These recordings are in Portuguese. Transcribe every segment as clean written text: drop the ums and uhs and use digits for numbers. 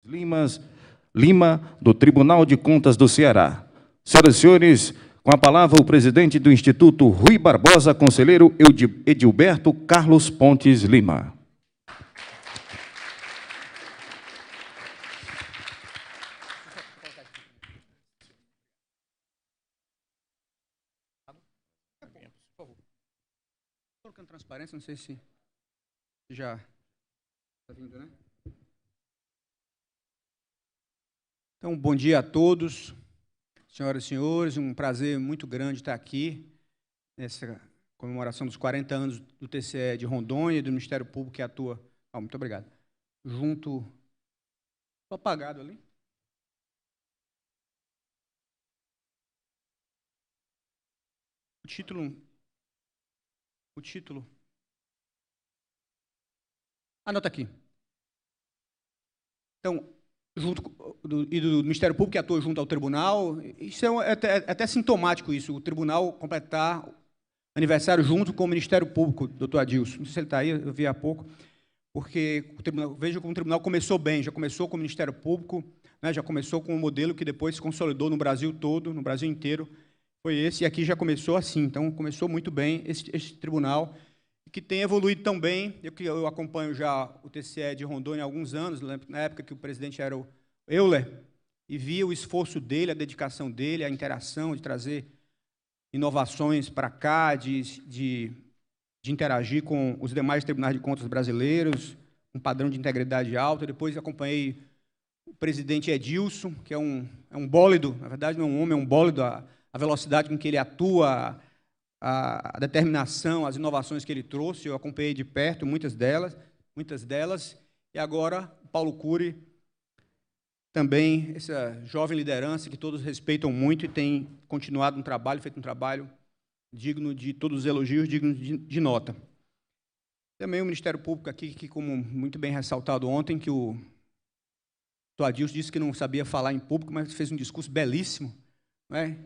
Lima, do Tribunal de Contas do Ceará. Senhoras e senhores, com a palavra o presidente do Instituto Rui Barbosa, conselheiro Edilberto Carlos Pontes Lima. Colocando transparência, não sei se já está vindo, né? Então, bom dia a todos, senhoras e senhores, um prazer muito grande estar aqui nessa comemoração dos 40 anos do TCE de Rondônia e do Ministério Público que atua, muito obrigado, junto, estou apagado ali. O título, anota aqui. Então, do Ministério Público que atua junto ao tribunal, isso é até sintomático isso, o tribunal completar aniversário junto com o Ministério Público, doutor Adilson. Não sei se ele está aí, eu vi há pouco, porque veja como o tribunal começou bem, já começou com o Ministério Público, né, já começou com um modelo que depois se consolidou no Brasil todo, no Brasil inteiro, foi esse, e aqui já começou assim, então começou muito bem esse tribunal, que tem evoluído tão bem. Eu acompanho já o TCE de Rondônia há alguns anos, na época que o presidente era o Euler, e via o esforço dele, a dedicação dele, a interação, de trazer inovações para cá, de interagir com os demais tribunais de contas brasileiros, um padrão de integridade alto. Depois acompanhei o presidente Edilson, que é um bólido, na verdade não é um homem, é um bólido, a velocidade com que ele atua, a determinação, as inovações que ele trouxe, eu acompanhei de perto muitas delas, e agora o Paulo Cury, também essa jovem liderança que todos respeitam muito e tem continuado um trabalho, feito um trabalho digno de todos os elogios, digno de nota. Também o Ministério Público aqui, que como muito bem ressaltado ontem, que o doutor Adilson disse que não sabia falar em público, mas fez um discurso belíssimo, não é?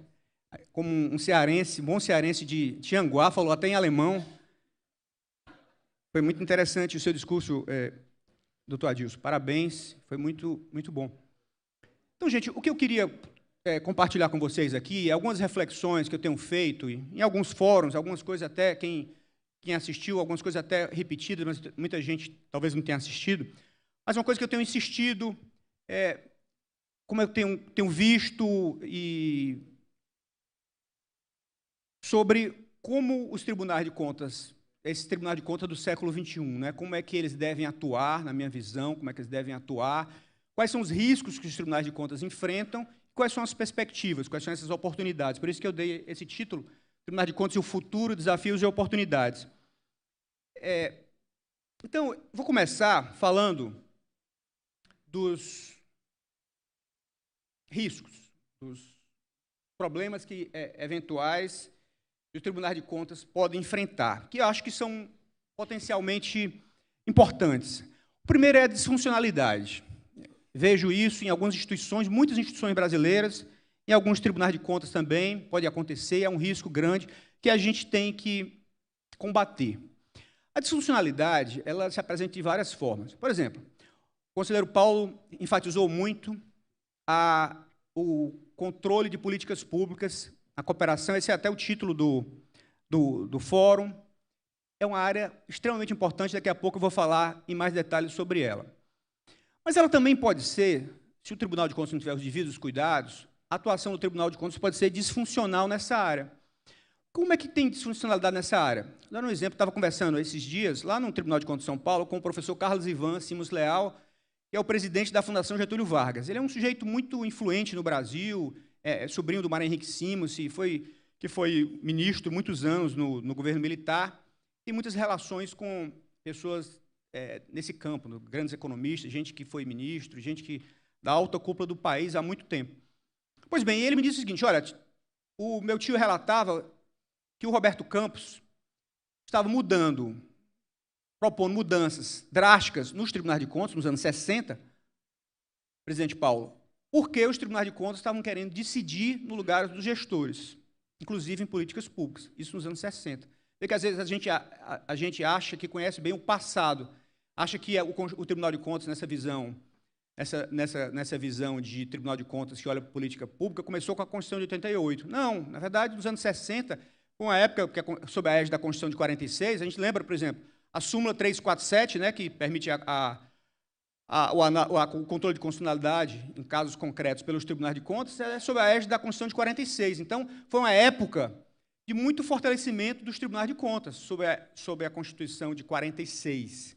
Como um cearense, bom cearense de Tianguá, falou até em alemão. Foi muito interessante o seu discurso, doutor Adilson. Parabéns, foi muito, muito bom. Então, gente, o que eu queria compartilhar com vocês aqui, algumas reflexões que eu tenho feito em alguns fóruns, algumas coisas até, quem assistiu, algumas coisas até repetidas, mas muita gente talvez não tenha assistido, mas uma coisa que eu tenho insistido, como eu tenho visto e sobre como os tribunais de contas, esses tribunais de contas do século XXI, né, como é que eles devem atuar, na minha visão, como é que eles devem atuar, quais são os riscos que os tribunais de contas enfrentam, quais são as perspectivas, quais são essas oportunidades. Por isso que eu dei esse título, Tribunais de Contas e o Futuro, Desafios e Oportunidades. Então, vou começar falando dos riscos, dos problemas que eventuais que os tribunais de contas podem enfrentar, que eu acho que são potencialmente importantes. O primeiro é a disfuncionalidade. Vejo isso em algumas instituições, muitas instituições brasileiras, em alguns tribunais de contas também, pode acontecer, é um risco grande que a gente tem que combater. A disfuncionalidade, ela se apresenta de várias formas. Por exemplo, o conselheiro Paulo enfatizou muito o controle de políticas públicas, a cooperação, esse é até o título do fórum, é uma área extremamente importante, daqui a pouco eu vou falar em mais detalhes sobre ela. Mas ela também pode ser, se o Tribunal de Contas não tiver os devidos cuidados, a atuação do Tribunal de Contas pode ser disfuncional nessa área. Como é que tem disfuncionalidade nessa área? Vou dar um exemplo, estava conversando esses dias, lá no Tribunal de Contas de São Paulo, com o professor Carlos Ivan Simos Leal, que é o presidente da Fundação Getúlio Vargas. Ele é um sujeito muito influente no Brasil, sobrinho do Mário Henrique Simos, que foi ministro muitos anos no governo militar, tem muitas relações com pessoas nesse campo, grandes economistas, gente que foi ministro, gente que da alta cúpula do país há muito tempo. Pois bem, ele me disse o seguinte, olha, o meu tio relatava que o Roberto Campos estava propondo mudanças drásticas nos tribunais de contas, nos anos 60, presidente Paulo, porque os tribunais de contas estavam querendo decidir no lugar dos gestores, inclusive em políticas públicas, isso nos anos 60. Porque às vezes a gente acha que conhece bem o passado, acha que o Tribunal de Contas, nessa visão nessa visão de Tribunal de Contas que olha para a política pública, começou com a Constituição de 88. Não, na verdade, nos anos 60, com a época, sob a égide da Constituição de 46, a gente lembra, por exemplo, a súmula 347, né, que permite o controle de constitucionalidade em casos concretos pelos tribunais de contas, é sob a égide da Constituição de 46. Então, foi uma época de muito fortalecimento dos tribunais de contas, sob a Constituição de 46.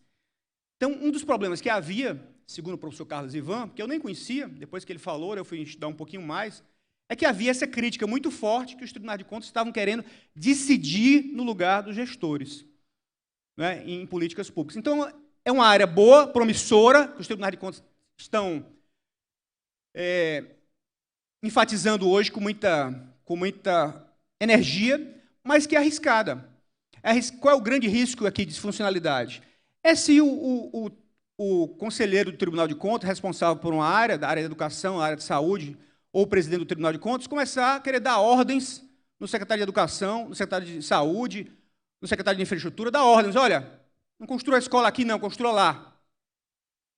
Então, um dos problemas que havia, segundo o professor Carlos Ivan, que eu nem conhecia, depois que ele falou, eu fui estudar um pouquinho mais, é que havia essa crítica muito forte que os tribunais de contas estavam querendo decidir no lugar dos gestores, né, em políticas públicas. Então, é uma área boa, promissora, que os tribunais de contas estão enfatizando hoje com muita energia, mas que é arriscada. Qual é o grande risco aqui de disfuncionalidade? É se o conselheiro do Tribunal de Contas, responsável por uma área, da área da educação, a área de saúde, ou o presidente do Tribunal de Contas, começar a querer dar ordens no secretário de Educação, no secretário de Saúde, no secretário de Infraestrutura, dar ordens. Olha, não construa a escola aqui, não, construa lá.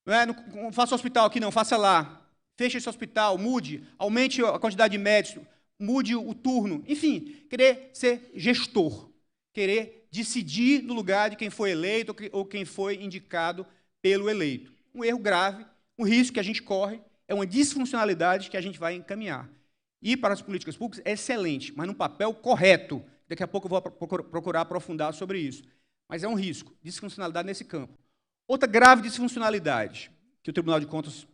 Não faça hospital aqui, não, faça lá. Feche esse hospital, mude, aumente a quantidade de médicos, mude o turno. Enfim, querer ser gestor, querer decidir no lugar de quem foi eleito ou quem foi indicado pelo eleito. Um erro grave, um risco que a gente corre, é uma disfuncionalidade que a gente vai encaminhar. E para as políticas públicas é excelente, mas no papel correto. Daqui a pouco eu vou procurar aprofundar sobre isso. Mas é um risco, disfuncionalidade nesse campo. Outra grave disfuncionalidade que o Tribunal de Contas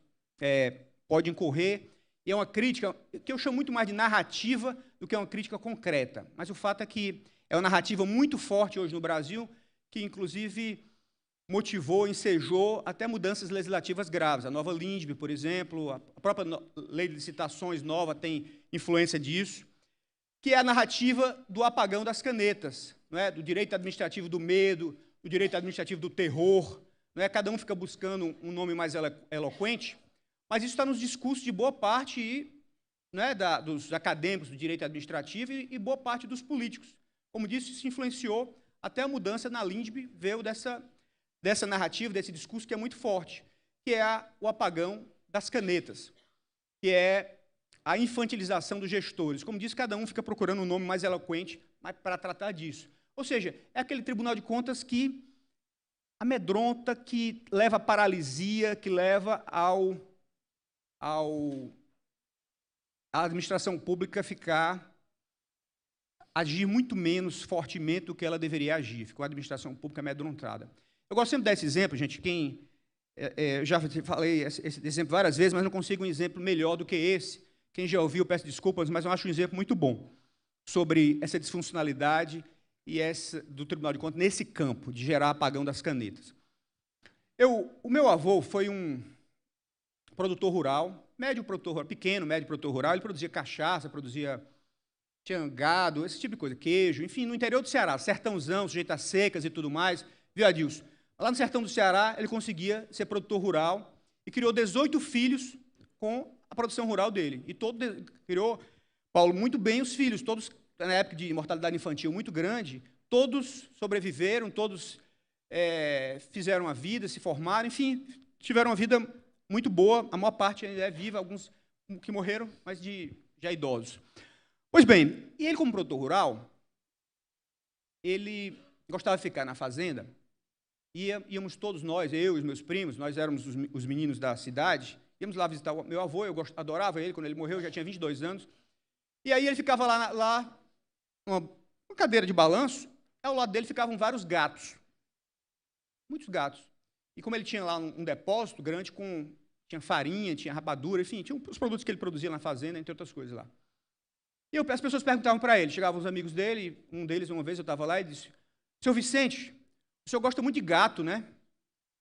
pode incorrer, e é uma crítica que eu chamo muito mais de narrativa do que uma crítica concreta. Mas o fato é que é uma narrativa muito forte hoje no Brasil, que, inclusive, motivou, ensejou até mudanças legislativas graves. A nova LINDB, por exemplo, a própria lei de licitações nova tem influência disso, que é a narrativa do apagão das canetas, não é? Do direito administrativo do medo, do direito administrativo do terror. Não é? Cada um fica buscando um nome mais eloquente, mas isso está nos discursos de boa parte não é, dos acadêmicos do direito administrativo e boa parte dos políticos. Como disse, isso influenciou até a mudança na LINDB, veio dessa narrativa, desse discurso que é muito forte, que é o apagão das canetas, que é a infantilização dos gestores. Como disse, cada um fica procurando um nome mais eloquente para tratar disso. Ou seja, é aquele Tribunal de Contas que amedronta, que leva à paralisia, que leva a administração pública agir muito menos fortemente do que ela deveria agir. Ficou a administração pública amedrontada. Eu gosto sempre de dar esse exemplo, gente. Eu já falei esse exemplo várias vezes, mas não consigo um exemplo melhor do que esse. Quem já ouviu, peço desculpas, mas eu acho um exemplo muito bom sobre essa disfuncionalidade e do Tribunal de Contas nesse campo de gerar apagão das canetas. O meu avô foi um produtor rural, médio produtor rural, pequeno, médio produtor rural. Ele produzia cachaça, tinha gado, esse tipo de coisa, queijo, enfim, no interior do Ceará, sertãozão, sujeito a secas e tudo mais. Viu, Adilson? Lá no sertão do Ceará, ele conseguia ser produtor rural e criou 18 filhos com a produção rural dele. E criou, Paulo, muito bem os filhos, todos, na época de mortalidade infantil muito grande, todos sobreviveram, todos fizeram a vida, se formaram, enfim, tiveram uma vida muito boa, a maior parte ainda é viva, alguns que morreram, mas já idosos. Pois bem, e ele como produtor rural, ele gostava de ficar na fazenda, íamos todos nós, eu e os meus primos, nós éramos os meninos da cidade, íamos lá visitar o meu avô, eu adorava ele, quando ele morreu, eu já tinha 22 anos, e aí ele ficava lá uma cadeira de balanço, ao lado dele ficavam vários gatos, muitos gatos, e como ele tinha lá um depósito grande, tinha farinha, tinha rapadura, enfim, tinha os produtos que ele produzia na fazenda, entre outras coisas lá. E as pessoas perguntavam para ele, chegavam os amigos dele, um deles, uma vez, eu estava lá, e disse, seu Vicente, o senhor gosta muito de gato, né?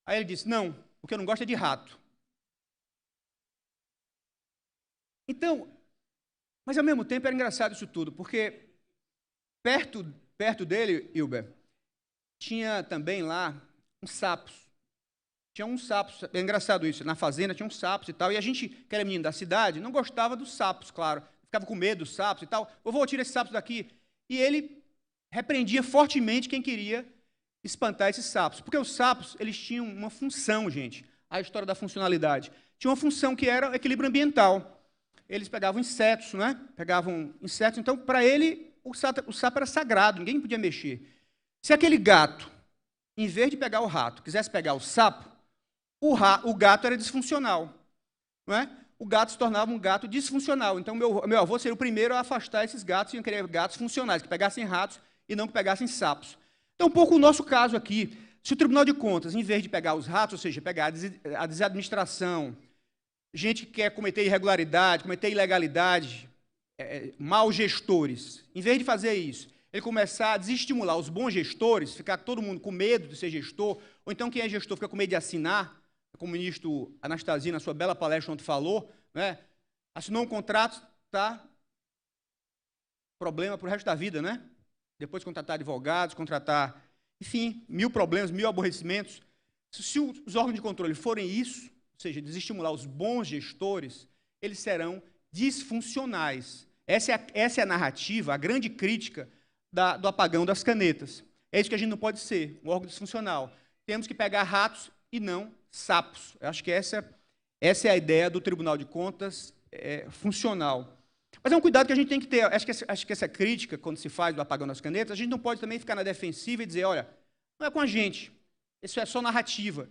Aí ele disse, não, o que eu não gosto é de rato. Então, mas ao mesmo tempo era engraçado isso tudo, porque perto dele, Hilber, tinha também lá uns sapos. Tinha uns sapos, é engraçado isso, na fazenda tinha uns sapos e tal, e a gente, que era menino da cidade, não gostava dos sapos, claro, ficava com medo dos sapos e tal. Vovô, tira esses sapos daqui. E ele repreendia fortemente quem queria espantar esses sapos, porque os sapos, eles tinham uma função, gente, a história da funcionalidade, tinha uma função que era o equilíbrio ambiental. Eles pegavam insetos, né? Pegavam insetos. Então, para ele, o sapo era sagrado, ninguém podia mexer. Se aquele gato, em vez de pegar o rato, quisesse pegar o sapo, o gato era disfuncional. Não é? O gato se tornava um gato disfuncional. Então, meu avô seria o primeiro a afastar esses gatos e querer gatos funcionais, que pegassem ratos e não que pegassem sapos. Então, um pouco o nosso caso aqui. Se o Tribunal de Contas, em vez de pegar os ratos, ou seja, pegar a desadministração, gente que quer cometer irregularidade, cometer ilegalidade, maus gestores, em vez de fazer isso, ele começar a desestimular os bons gestores, ficar todo mundo com medo de ser gestor, ou então quem é gestor fica com medo de assinar, como o ministro Anastasia, na sua bela palestra ontem falou, né? Assinou um contrato, tá? Problema para o resto da vida, né? Depois contratar advogados, contratar, enfim, 1000 problemas, 1000 aborrecimentos. Se os órgãos de controle forem isso, ou seja, desestimular os bons gestores, eles serão disfuncionais. Essa é a narrativa, a grande crítica do apagão das canetas. É isso que a gente não pode ser, um órgão disfuncional. Temos que pegar ratos e não sapos. Eu acho que essa é a ideia do Tribunal de Contas funcional. Mas é um cuidado que a gente tem que ter. Acho que essa crítica, quando se faz do apagão das canetas, a gente não pode também ficar na defensiva e dizer, olha, não é com a gente, isso é só narrativa,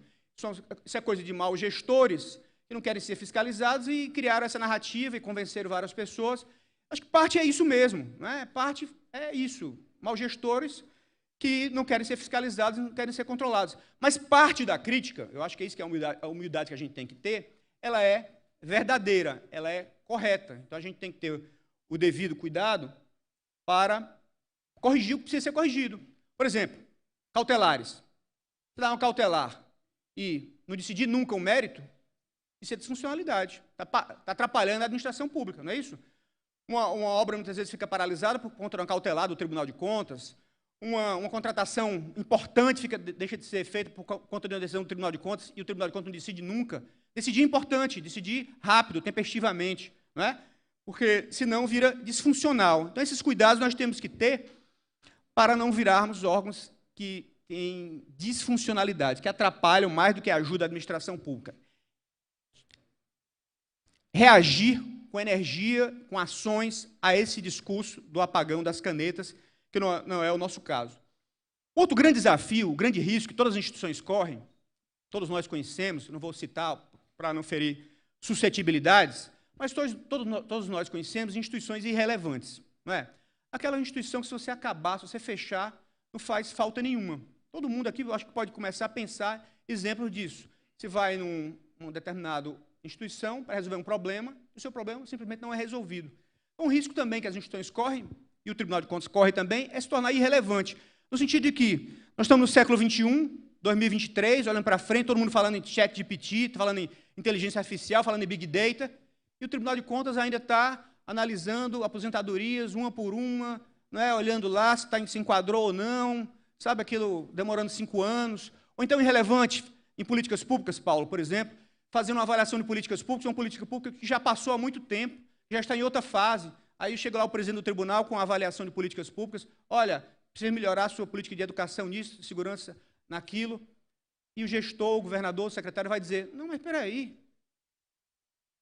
isso é coisa de maus gestores que não querem ser fiscalizados e criaram essa narrativa e convenceram várias pessoas. Acho que parte é isso mesmo, né? Parte é isso, maus gestores que não querem ser fiscalizados e não querem ser controlados. Mas parte da crítica, eu acho que é isso que é a humildade que a gente tem que ter, ela é verdadeira, ela é correta. Então, a gente tem que ter o devido cuidado para corrigir o que precisa ser corrigido. Por exemplo, cautelares. Se dá uma cautelar e não decidir nunca o mérito, isso é disfuncionalidade. Está atrapalhando a administração pública, não é isso? Uma obra, muitas vezes, fica paralisada por conta de uma cautelar do Tribunal de Contas. Uma contratação importante deixa de ser feita por conta de uma decisão do Tribunal de Contas e o Tribunal de Contas não decide nunca. Decidir é importante, decidir rápido, tempestivamente, não é? Porque senão vira disfuncional. Então, esses cuidados nós temos que ter para não virarmos órgãos que têm disfuncionalidade, que atrapalham mais do que ajudam a administração pública. Reagir com energia, com ações a esse discurso do apagão das canetas, que não é o nosso caso. Outro grande desafio, o grande risco que todas as instituições correm, todos nós conhecemos, não vou citar para não ferir suscetibilidades, mas todos nós conhecemos instituições irrelevantes. Não é? Aquela instituição que, se você acabar, se você fechar, não faz falta nenhuma. Todo mundo aqui, eu acho que pode começar a pensar exemplos disso. Você vai num determinada instituição para resolver um problema, o seu problema simplesmente não é resolvido. Um risco também que as instituições correm, e o Tribunal de Contas corre também, é se tornar irrelevante. No sentido de que nós estamos no século XXI, 2023, olhando para frente, todo mundo falando em ChatGPT, falando em inteligência artificial, falando em Big Data, e o Tribunal de Contas ainda está analisando aposentadorias, uma por uma, não é? Olhando lá se se enquadrou ou não, sabe aquilo demorando 5 anos. Ou então irrelevante em políticas públicas, Paulo, por exemplo, fazendo uma avaliação de políticas públicas, uma política pública que já passou há muito tempo, já está em outra fase. Aí chega lá o presidente do tribunal com a avaliação de políticas públicas, olha, precisa melhorar a sua política de educação nisso, de segurança naquilo, e o gestor, o governador, o secretário vai dizer, não, mas espera aí,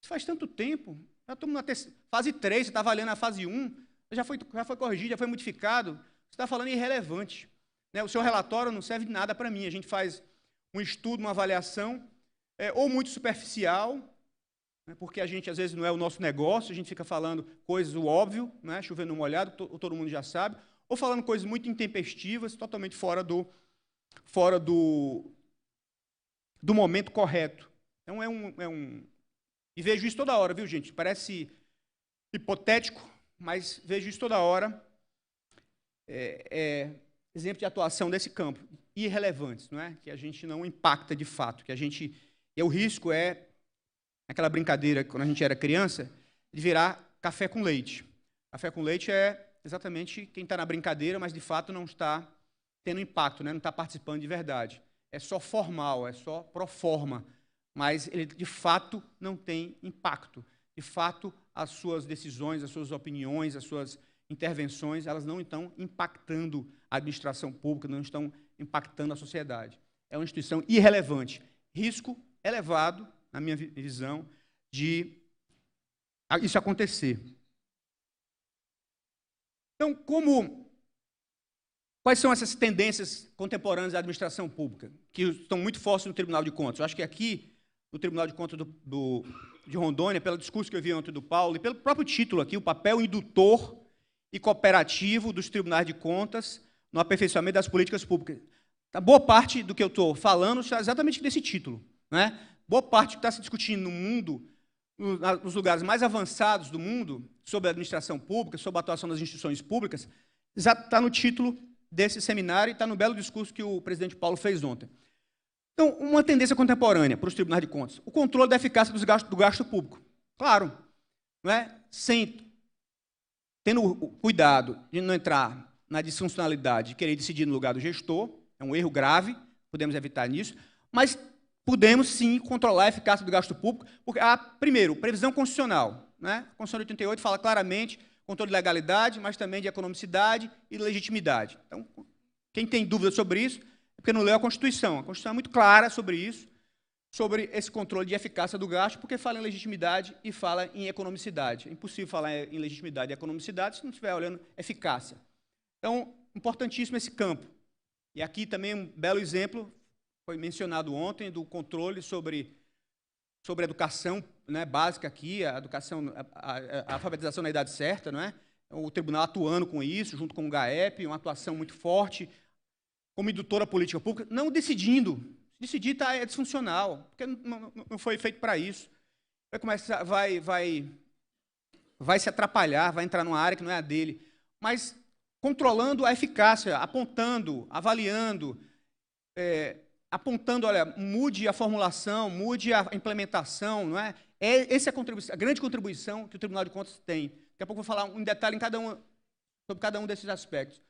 isso faz tanto tempo, já estamos na fase 3, você está avaliando a fase 1, já foi corrigido, já foi modificado, você está falando irrelevante. Né? O seu relatório não serve de nada para mim, a gente faz um estudo, uma avaliação, ou muito superficial, né, porque a gente, às vezes, não é o nosso negócio, a gente fica falando coisas, o óbvio, né, chovendo no molhado, todo mundo já sabe, ou falando coisas muito intempestivas, totalmente fora do momento correto. Então, E vejo isso toda hora, viu, gente? Parece hipotético, mas vejo isso toda hora. Exemplo de atuação desse campo, irrelevantes, não é? Que a gente não impacta de fato, que a gente... E o risco é, aquela brincadeira, quando a gente era criança, de virar café com leite. Café com leite é exatamente quem está na brincadeira, mas de fato não está tendo impacto, né? Não está participando de verdade. É só formal, é só pro forma, mas ele de fato não tem impacto. De fato, as suas decisões, as suas opiniões, as suas intervenções, elas não estão impactando a administração pública, não estão impactando a sociedade. É uma instituição irrelevante. Risco elevado, na minha visão, de isso acontecer. Então, quais são essas tendências contemporâneas da administração pública, que estão muito fortes no Tribunal de Contas? Eu acho que aqui, no Tribunal de Contas de Rondônia, pelo discurso que eu vi ontem do Paulo, e pelo próprio título aqui, o papel indutor e cooperativo dos tribunais de contas no aperfeiçoamento das políticas públicas. A boa parte do que eu estou falando está exatamente desse título, né? Boa parte do que está se discutindo no mundo, nos lugares mais avançados do mundo, sobre a administração pública, sobre a atuação das instituições públicas, está no título desse seminário e está no belo discurso que o presidente Paulo fez ontem. Então, uma tendência contemporânea para os tribunais de contas, o controle da eficácia do gasto público. Claro, não é? Tendo o cuidado de não entrar na disfuncionalidade de querer decidir no lugar do gestor, é um erro grave, podemos evitar nisso, mas podemos, sim, controlar a eficácia do gasto público, porque há, primeiro, previsão constitucional. Né? A Constituição de 88 fala claramente controle de legalidade, mas também de economicidade e legitimidade. Então, quem tem dúvida sobre isso, é porque não leu a Constituição. A Constituição é muito clara sobre isso, sobre esse controle de eficácia do gasto, porque fala em legitimidade e fala em economicidade. É impossível falar em legitimidade e economicidade se não estiver olhando eficácia. Então, importantíssimo esse campo. E aqui também um belo exemplo, foi mencionado ontem, do controle sobre a educação, né, básica aqui, a alfabetização na idade certa, não é? O tribunal atuando com isso, junto com o GAEP, uma atuação muito forte, como indutora política pública, não decidindo. Decidir é disfuncional, porque não foi feito para isso. Vai se atrapalhar, vai entrar numa área que não é a dele. Mas controlando a eficácia, apontando, avaliando, apontando, olha, mude a formulação, mude a implementação, não é? Essa é a grande contribuição que o Tribunal de Contas tem. Daqui a pouco eu vou falar em detalhe sobre cada um desses aspectos.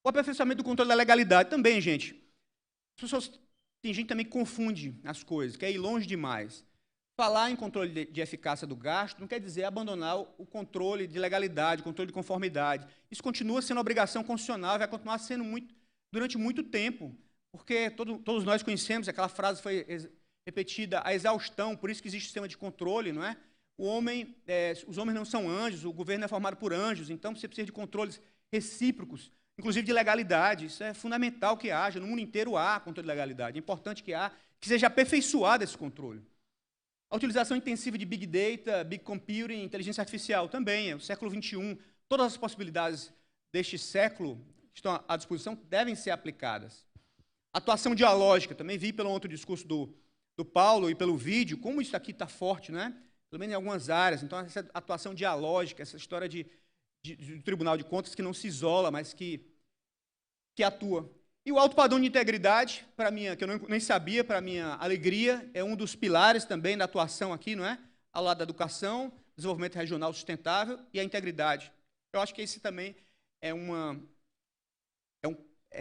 O aperfeiçoamento do controle da legalidade também, gente. Tem gente também que confunde as coisas, quer ir longe demais. Falar em controle de eficácia do gasto não quer dizer abandonar o controle de legalidade, o controle de conformidade. Isso continua sendo obrigação constitucional e vai continuar sendo durante muito tempo, porque todos nós conhecemos, aquela frase foi repetida a exaustão, por isso que existe sistema de controle, não é? Os homens não são anjos, o governo é formado por anjos, então você precisa de controles recíprocos, inclusive de legalidade. Isso é fundamental que haja, no mundo inteiro há controle de legalidade, é importante que seja aperfeiçoado esse controle. A utilização intensiva de Big Data, Big Computing, inteligência artificial também, é o século XXI. Todas as possibilidades deste século que estão à disposição devem ser aplicadas. Atuação dialógica, também vi pelo outro discurso do Paulo e pelo vídeo, como isso aqui está forte, né? Pelo menos em algumas áreas. Então, essa atuação dialógica, essa história do Tribunal de Contas que não se isola, mas que atua. E o alto padrão de integridade, que eu nem sabia, para minha alegria, é um dos pilares também da atuação aqui, não é? Ao lado da educação, desenvolvimento regional sustentável e a integridade. Eu acho que esse também é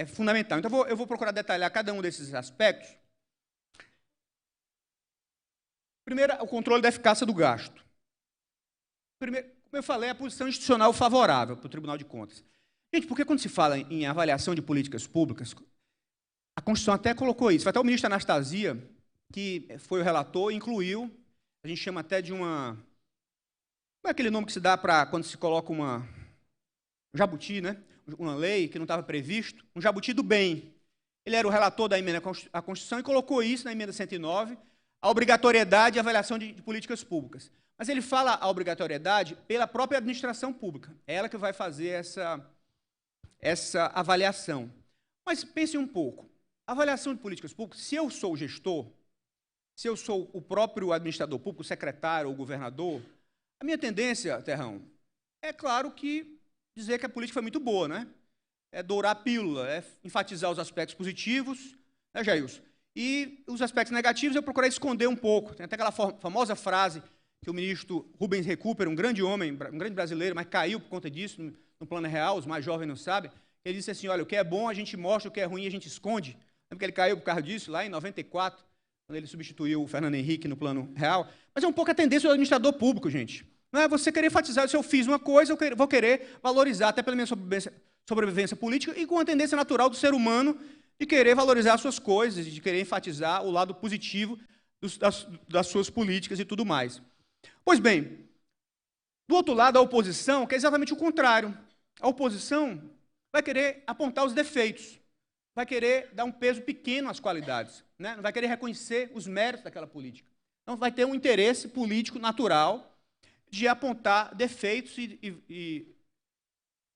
fundamental. Então, eu vou procurar detalhar cada um desses aspectos. Primeiro, o controle da eficácia do gasto. Primeiro, como eu falei, a posição institucional favorável para o Tribunal de Contas. Gente, porque quando se fala em avaliação de políticas públicas, a Constituição até colocou isso. Foi até o ministro Anastasia, que foi o relator, incluiu, a gente chama até de uma... Como é aquele nome que se dá para quando se coloca um jabuti, né? Uma lei que não estava previsto, um jabuti do bem. Ele era o relator da emenda à Constituição e colocou isso na emenda 109, a obrigatoriedade e avaliação de políticas públicas. Mas ele fala a obrigatoriedade pela própria administração pública. É ela que vai fazer essa avaliação. Mas pense um pouco. A avaliação de políticas públicas, se eu sou o gestor, se eu sou o próprio administrador público, o secretário ou o governador, a minha tendência, Terrão, é claro que dizer que a política foi muito boa, né? É dourar a pílula, é enfatizar os aspectos positivos, né, Jailson? E os aspectos negativos eu procurei esconder um pouco. Tem até aquela famosa frase que o ministro Rubens Recupero, um grande homem, um grande brasileiro, mas caiu por conta disso no plano real, os mais jovens não sabem, ele disse assim, olha, o que é bom a gente mostra, o que é ruim a gente esconde. Lembra que ele caiu por causa disso, lá em 94, quando ele substituiu o Fernando Henrique no plano real? Mas é um pouco a tendência do administrador público, gente. Não é você querer enfatizar, se eu fiz uma coisa, eu vou querer valorizar, até pela minha sobrevivência política, e com a tendência natural do ser humano de querer valorizar as suas coisas, de querer enfatizar o lado positivo das suas políticas e tudo mais. Pois bem, do outro lado, a oposição quer exatamente o contrário. A oposição vai querer apontar os defeitos, vai querer dar um peso pequeno às qualidades, né? Não vai querer reconhecer os méritos daquela política. Então, vai ter um interesse político natural de apontar defeitos e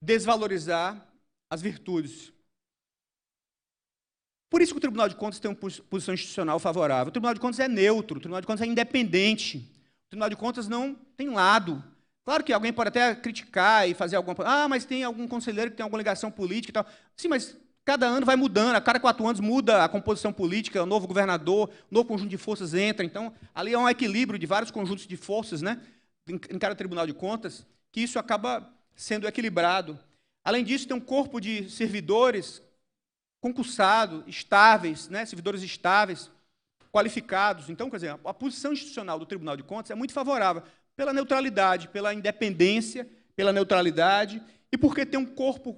desvalorizar as virtudes. Por isso que o Tribunal de Contas tem uma posição institucional favorável. O Tribunal de Contas é neutro, o Tribunal de Contas é independente, o Tribunal de Contas não tem lado. Claro que alguém pode até criticar e fazer alguma... Ah, mas tem algum conselheiro que tem alguma ligação política e tal. Sim, mas cada ano vai mudando, a cada 4 anos muda a composição política, o novo governador, o novo conjunto de forças entra. Então, ali há um equilíbrio de vários conjuntos de forças, né, em cada Tribunal de Contas, que isso acaba sendo equilibrado. Além disso, tem um corpo de servidores concursados, estáveis, né, servidores estáveis, qualificados. Então, quer dizer, a posição institucional do Tribunal de Contas é muito favorável pela neutralidade, pela independência, pela neutralidade, e porque tem um corpo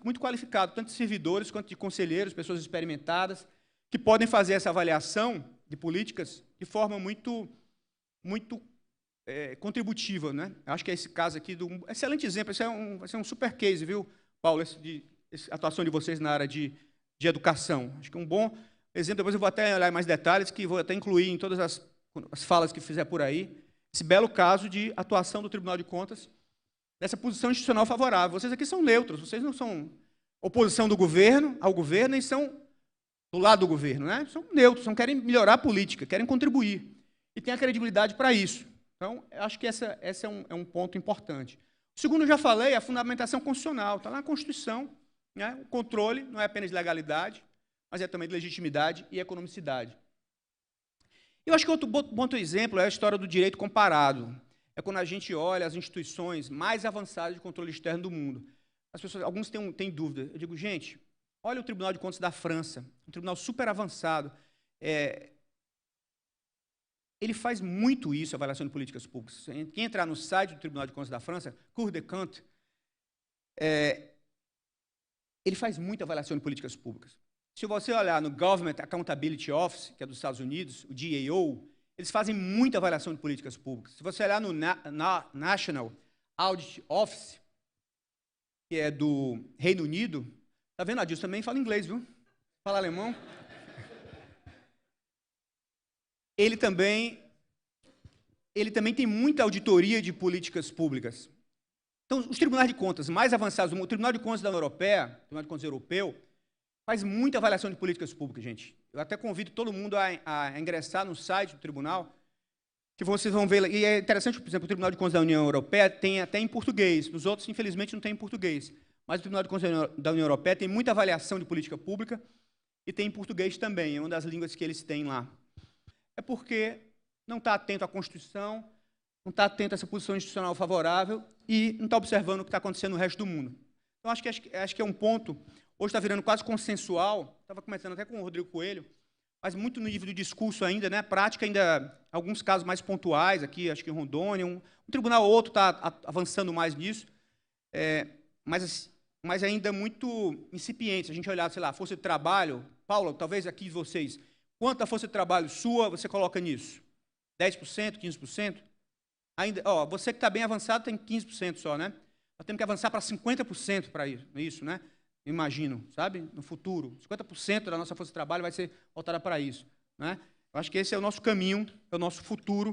muito qualificado, tanto de servidores quanto de conselheiros, pessoas experimentadas, que podem fazer essa avaliação de políticas de forma muito contributiva, né? Acho que é esse caso aqui, um excelente exemplo, vai ser um super case, viu, Paulo, essa atuação de vocês na área de educação. Acho que é um bom exemplo, depois eu vou até olhar mais detalhes, que vou até incluir em todas as falas que fizer por aí, esse belo caso de atuação do Tribunal de Contas, nessa posição institucional favorável. Vocês aqui são neutros, vocês não são oposição ao governo, e são do lado do governo, né? São neutros, não querem melhorar a política, querem contribuir. E tem a credibilidade para isso. Então, acho que esse é um ponto importante. O segundo, eu já falei, a fundamentação constitucional. Está lá na Constituição, né? O controle não é apenas de legalidade, mas é também de legitimidade e economicidade. Eu acho que outro bom exemplo é a história do direito comparado. É quando a gente olha as instituições mais avançadas de controle externo do mundo. Alguns têm dúvida. Eu digo, gente, olha o Tribunal de Contas da França, um tribunal super avançado. Ele faz muito isso, a avaliação de políticas públicas. Quem entrar no site do Tribunal de Contas da França, Cour des Comptes, ele faz muita avaliação de políticas públicas. Se você olhar no Government Accountability Office, que é dos Estados Unidos, o GAO, eles fazem muita avaliação de políticas públicas. Se você olhar no National Audit Office, que é do Reino Unido, tá vendo? A Dilson também fala inglês, viu? Fala alemão. Ele também tem muita auditoria de políticas públicas. Então, os tribunais de contas mais avançados, o Tribunal de Contas da União Europeia, o Tribunal de Contas Europeu, faz muita avaliação de políticas públicas, gente. Eu até convido todo mundo a ingressar no site do tribunal, que vocês vão ver. E é interessante, por exemplo, o Tribunal de Contas da União Europeia tem até em português. Nos outros, infelizmente, não tem em português. Mas o Tribunal de Contas da União Europeia tem muita avaliação de política pública e tem em português também. É uma das línguas que eles têm lá. É porque não está atento à Constituição, não está atento a essa posição institucional favorável e não está observando o que está acontecendo no resto do mundo. Então, acho que é um ponto, hoje está virando quase consensual, estava começando até com o Rodrigo Coelho, mas muito no nível do discurso ainda, né? Prática ainda, alguns casos mais pontuais aqui, acho que em Rondônia, um tribunal ou outro está avançando mais nisso, mas ainda muito incipiente. Se a gente olhar, sei lá, força de trabalho, Paulo, talvez aqui vocês, quanta força de trabalho sua você coloca nisso? 10%, 15%? Ainda, você que está bem avançado tem 15% só, né? Nós temos que avançar para 50% para isso, né? Imagino, sabe? No futuro, 50% da nossa força de trabalho vai ser voltada para isso, né? Eu acho que esse é o nosso caminho, é o nosso futuro.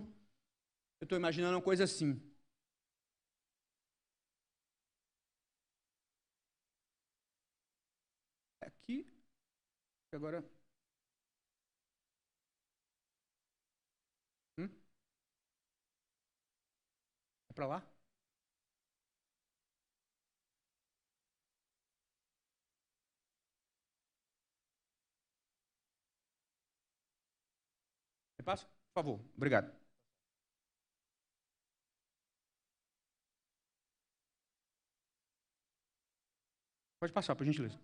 Eu estou imaginando uma coisa assim. Aqui, agora... É para lá? Você passa? Por favor, obrigado. Pode passar, por gentileza.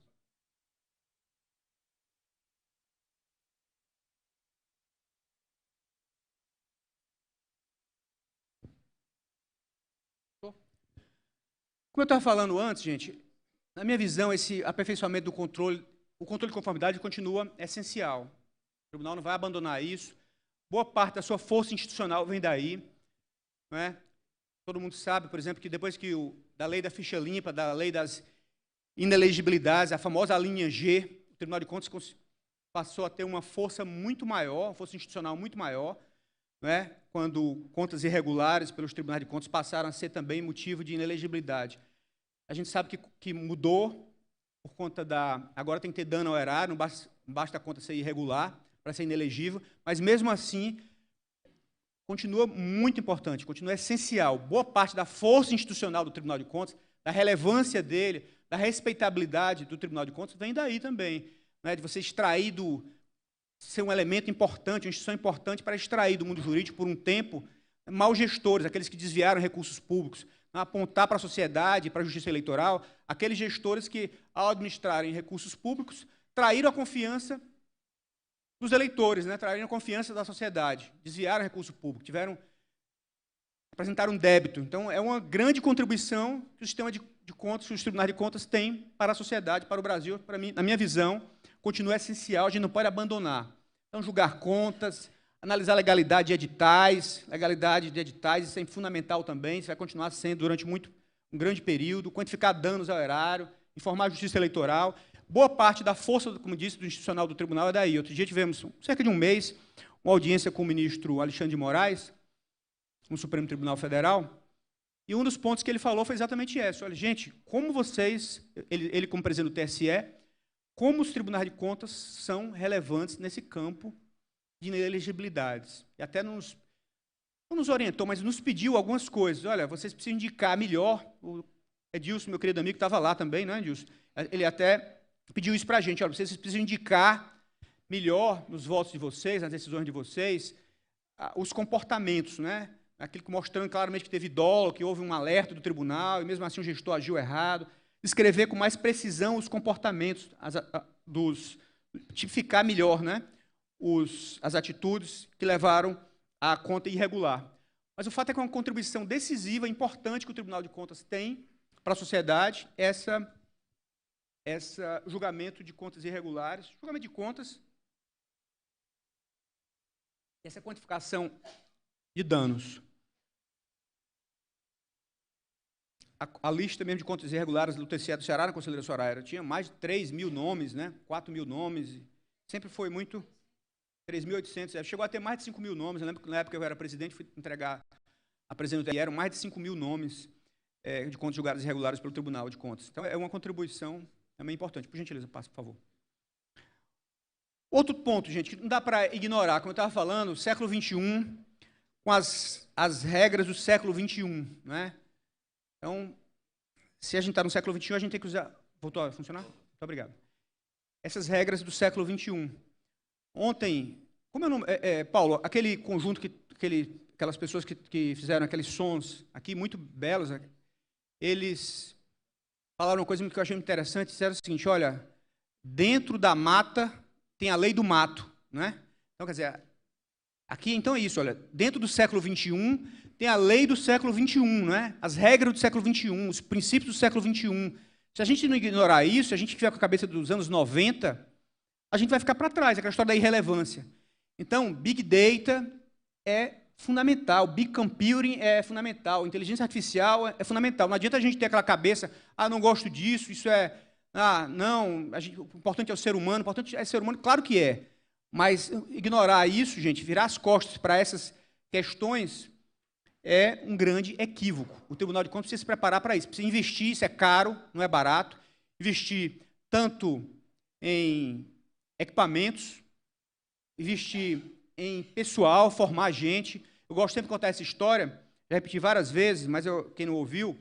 Como eu estava falando antes, gente, na minha visão, esse aperfeiçoamento do controle, o controle de conformidade continua essencial. O tribunal não vai abandonar isso. boa parte da sua força institucional vem daí. Não é? Todo mundo sabe, por exemplo, que depois que da lei da ficha limpa, da lei das inelegibilidades, a famosa linha G, o Tribunal de Contas passou a ter uma força muito maior, uma força institucional muito maior, não é? Quando contas irregulares pelos tribunais de contas passaram a ser também motivo de inelegibilidade. A gente sabe que mudou por conta agora tem que ter dano ao erário, não basta a conta ser irregular para ser inelegível, mas mesmo assim continua muito importante, continua essencial. Boa parte da força institucional do Tribunal de Contas, da relevância dele, da respeitabilidade do Tribunal de Contas, vem daí também, né, de você extrair ser um elemento importante, uma instituição importante para extrair do mundo jurídico, por um tempo, maus gestores, aqueles que desviaram recursos públicos, apontar para a sociedade, para a justiça eleitoral, aqueles gestores que, ao administrarem recursos públicos, traíram a confiança dos eleitores, né, traíram a confiança da sociedade, desviaram recurso público, apresentaram um débito. Então, é uma grande contribuição que o sistema de contas, os tribunais de contas têm para a sociedade, para o Brasil, para mim, na minha visão, continua essencial, a gente não pode abandonar. Então, julgar contas, analisar a legalidade de editais, isso é fundamental também, isso vai continuar sendo durante um grande período, quantificar danos ao erário, informar a justiça eleitoral. Boa parte da força, como disse, do institucional do tribunal é daí. Outro dia tivemos, cerca de um mês, uma audiência com o ministro Alexandre de Moraes, no Supremo Tribunal Federal, e um dos pontos que ele falou foi exatamente esse. Olha, gente, como vocês, ele como presidente do TSE, como os tribunais de contas são relevantes nesse campo de inelegibilidades. E até não nos orientou, mas nos pediu algumas coisas. Olha, vocês precisam indicar melhor. O Edilson, meu querido amigo, estava lá também, não é, Edilson? Ele até pediu isso para a gente. Olha, vocês precisam indicar melhor nos votos de vocês, nas decisões de vocês, os comportamentos, né? Aquilo que mostrando claramente que teve dolo, que houve um alerta do tribunal, e mesmo assim o gestor agiu errado. Descrever com mais precisão os comportamentos, tipificar melhor, né, as atitudes que levaram à conta irregular. Mas o fato é que é uma contribuição decisiva, importante, que o Tribunal de Contas tem para a sociedade, esse julgamento de contas irregulares, julgamento de contas, essa quantificação de danos. A lista mesmo de contas irregulares do TCE do Ceará, na conselheira Soraya, tinha mais de 3.000 nomes, né? 4.000 nomes, sempre foi muito, 3.800, chegou a ter mais de 5.000 nomes. Eu lembro que na época eu era presidente, fui entregar a presidente do TSE, eram mais de 5.000 nomes de contas julgadas irregulares pelo Tribunal de Contas. Então, é uma contribuição também importante. Por gentileza, passe, por favor. Outro ponto, gente, que não dá para ignorar, como eu estava falando, século XXI, com as regras do século XXI, né? Então, se a gente está no século XXI, a gente tem que usar... Voltou a funcionar? Muito obrigado. Essas regras do século XXI. Ontem, como é o nome? Paulo, aquele conjunto, aquelas pessoas que fizeram aqueles sons aqui, muito belos, eles falaram uma coisa que eu achei muito interessante, disseram o seguinte, olha, dentro da mata tem a lei do mato, né? Então, quer dizer, aqui então é isso, olha, dentro do século XXI tem a lei do século XXI, né? As regras do século XXI, os princípios do século XXI. Se a gente não ignorar isso, se a gente tiver com a cabeça dos anos 90, a gente vai ficar para trás, aquela história da irrelevância. Então, Big Data é fundamental, Big Computing é fundamental, inteligência artificial é fundamental. Não adianta a gente ter aquela cabeça, não gosto disso, isso não, o importante é o ser humano, o importante é o ser humano, claro que é. Mas ignorar isso, gente, virar as costas para essas questões é um grande equívoco. O Tribunal de Contas precisa se preparar para isso, precisa investir, isso é caro, não é barato, investir tanto em equipamentos, investir em pessoal, formar gente. Eu gosto sempre de contar essa história, já repeti várias vezes, mas quem não ouviu,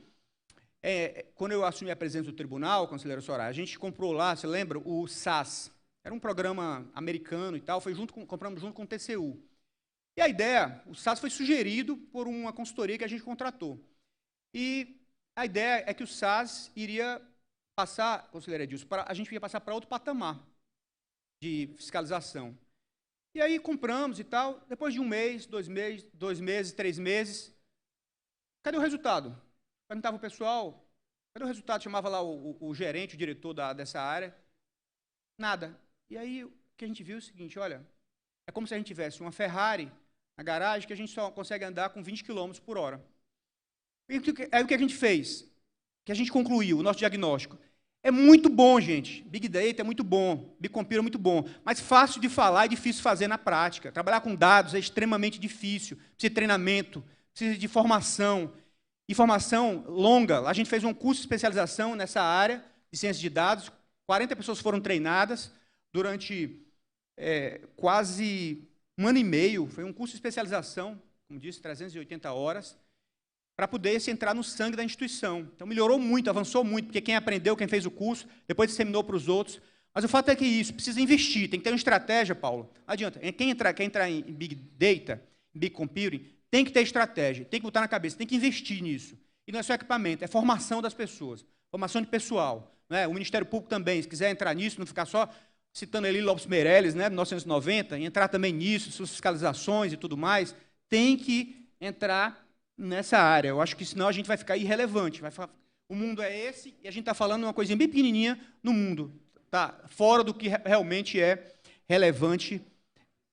quando eu assumi a presidência do tribunal, conselheiro Soraya, a gente comprou lá, você lembra, o SAS. Era um programa americano e tal, compramos junto com o TCU. E a ideia, o SAS foi sugerido por uma consultoria que a gente contratou. E a ideia é que o SAS iria passar, conselheiro Edilson, a gente ia passar para outro patamar de fiscalização. E aí compramos e tal, depois de um mês, 2 meses, 3 meses, cadê o resultado? Perguntava o pessoal, cadê o resultado? Chamava lá o gerente, o diretor dessa área, nada. E aí o que a gente viu é o seguinte, olha, é como se a gente tivesse uma Ferrari na garagem que a gente só consegue andar com 20 km por hora. E aí o que a gente fez? Que a gente concluiu, o nosso diagnóstico. É muito bom, gente. Big Data é muito bom, Big Computer é muito bom, mas fácil de falar e difícil fazer na prática. Trabalhar com dados é extremamente difícil. Precisa de treinamento, precisa de formação. E formação longa. A gente fez um curso de especialização nessa área de ciência de dados. 40 pessoas foram treinadas durante quase um ano e meio. Foi um curso de especialização, como disse, 380 horas, para poder se entrar no sangue da instituição. Então, melhorou muito, avançou muito, porque quem aprendeu, quem fez o curso, depois disseminou para os outros. Mas o fato é que isso, precisa investir, tem que ter uma estratégia, Paulo. Não adianta. Quem entrar em Big Data, em Big Computing, tem que ter estratégia, tem que botar na cabeça, tem que investir nisso. E não é só equipamento, é formação das pessoas, formação de pessoal. Né? O Ministério Público também, se quiser entrar nisso, não ficar só citando ali Lopes Meirelles, né, de 1990, e entrar também nisso, suas fiscalizações e tudo mais, tem que entrar nessa área. Eu acho que senão a gente vai ficar irrelevante. O mundo é esse, e a gente está falando uma coisinha bem pequenininha no mundo, tá? Fora do que realmente é relevante